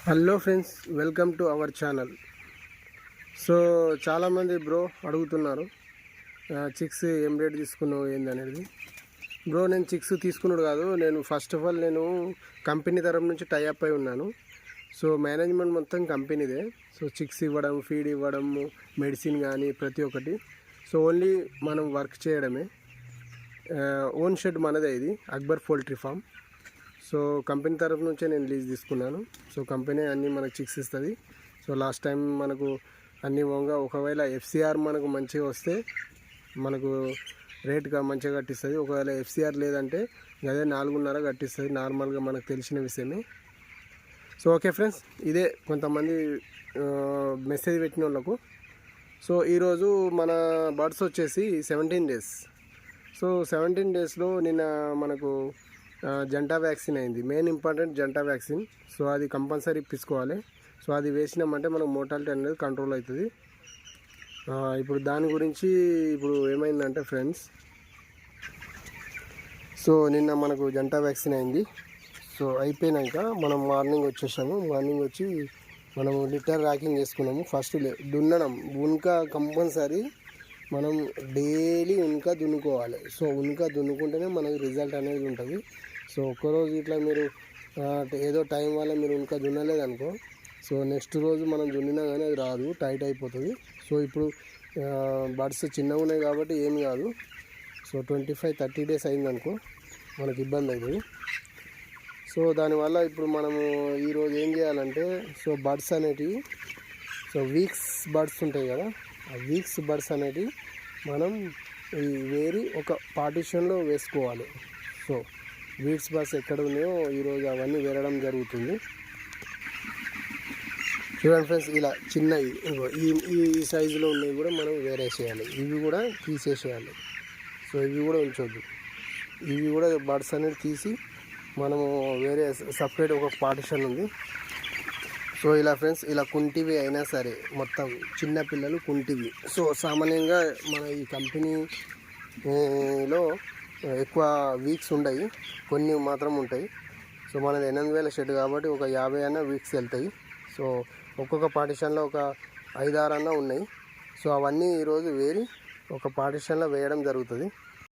Hello friends, welcome to our channel. So చాలామంది bro అడుగుతున్నారు, chicks ఏం రేట్ తీసుకున్నావు ఏంది అనేది. బ్రో నేను చిక్స్ తీసుకున్నాడు కాదు, నేను ఫస్ట్ ఆఫ్ ఆల్ నేను కంపెనీ తరఫు నుంచి టైఅప్ అయి ఉన్నాను. సో మేనేజ్మెంట్ మొత్తం కంపెనీదే. సో చిక్స్ ఇవ్వడం, ఫీడ్ ఇవ్వడం, మెడిసిన్ కానీ ప్రతి ఒక్కటి. సో ఓన్లీ మనం వర్క్ చేయడమే. ఓన్ షెడ్ మనదే, ఇది Akbar poultry farm. So company తరఫు నుంచే నేను లీజ్ తీసుకున్నాను. సో కంపెనీ అన్నీ మనకు చిక్స్ ఇస్తుంది. సో లాస్ట్ టైం మనకు అన్నీ పోగా, ఒకవేళ ఎఫ్సిఆర్ మనకు మంచిగా వస్తే మనకు రేట్గా మంచిగా కట్టిస్తుంది. ఒకవేళ ఎఫ్సిఆర్ లేదంటే అదే 4.5 కట్టిస్తుంది. నార్మల్గా మనకు తెలిసిన విషయమే. సో ఓకే ఫ్రెండ్స్, ఇదే కొంతమంది మెసేజ్ పెట్టిన వాళ్ళకు. సో ఈరోజు మన బర్డ్స్ వచ్చేసి 17 డేస్. సో 17 డేస్లో నిన్న మనకు జంటా వ్యాక్సిన్ అయింది. మెయిన్ ఇంపార్టెంట్ జంటా వ్యాక్సిన్. సో అది కంపల్సరీ ఇప్పించుకోవాలి. సో అది వేసినామంటే మనకు మోర్టాలిటీ అనేది కంట్రోల్ అవుతుంది. ఇప్పుడు దాని గురించి ఇప్పుడు ఏమైందంటే ఫ్రెండ్స్, సో నిన్న మనకు జంటా వ్యాక్సిన్ అయింది. సో అయిపోయినాక మనం మార్నింగ్ వచ్చేసాము. మార్నింగ్ వచ్చి మనం లిటర్ ర్యాకింగ్ చేసుకున్నాము. ఫస్ట్ దున్నడం, ఉన్కా కంపల్సరీ మనం డైలీ ఉన్కా దున్నుకోవాలి. సో ఉన్కా దున్నుకుంటేనే మనకి రిజల్ట్ అనేది ఉంటుంది. సో ఒక్కరోజు ఇట్లా మీరు ఏదో టైం వల్ల మీరు ఉన్కా దున్నలేదనుకో, సో నెక్స్ట్ రోజు మనం దున్నినా కానీ అది రాదు, టైట్ అయిపోతుంది. సో ఇప్పుడు బర్డ్స్ చిన్నగా ఉన్నాయి కాబట్టి ఏమి కాదు. సో 25-30 డేస్ అయిందనుకో మనకి ఇబ్బంది అవుతుంది. సో దానివల్ల ఇప్పుడు మనము ఈరోజు ఏం చేయాలంటే, సో బర్డ్స్ అనేటివి, సో వీక్స్ బర్డ్స్ ఉంటాయి కదా, ఆ వీక్స్ బర్డ్స్ అనేటివి మనం ఈ వేరి ఒక పార్టిషన్లో వేసుకోవాలి. సో వీక్స్ బర్డ్స్ ఎక్కడ ఉన్నాయో ఈరోజు అవన్నీ వేరడం జరుగుతుంది. చూడండి ఫ్రెండ్స్, ఇలా చిన్నవి ఈ సైజులో ఉన్నవి కూడా మనం వేరేసేయాలి. ఇవి కూడా తీసేసేయాలి. సో ఇవి కూడా ఉంచొద్దు. ఇవి కూడా బర్డ్స్ అనేది తీసి మనము వేరే సపరేట్ ఒక పార్టిషన్ ఉంది. సో ఇలా ఫ్రెండ్స్, ఇలా కుంటివి అయినా సరే, మొత్తం చిన్న పిల్లలు కుంటివి. సో సామాన్యంగా మన ఈ కంపెనీలో ఎక్కువ వీక్స్ ఉండయి, కొన్ని మాత్రం ఉంటాయి. సో మనది 8,000 షెడ్ కాబట్టి ఒక 50 అన్న వీక్స్ వెళ్తాయి. సో ఒక్కొక్క పార్టిషన్లో ఒక 5-6 అన్న ఉన్నాయి. సో అవన్నీ ఈరోజు వేరి ఒక పార్టిషన్లో వేయడం జరుగుతుంది.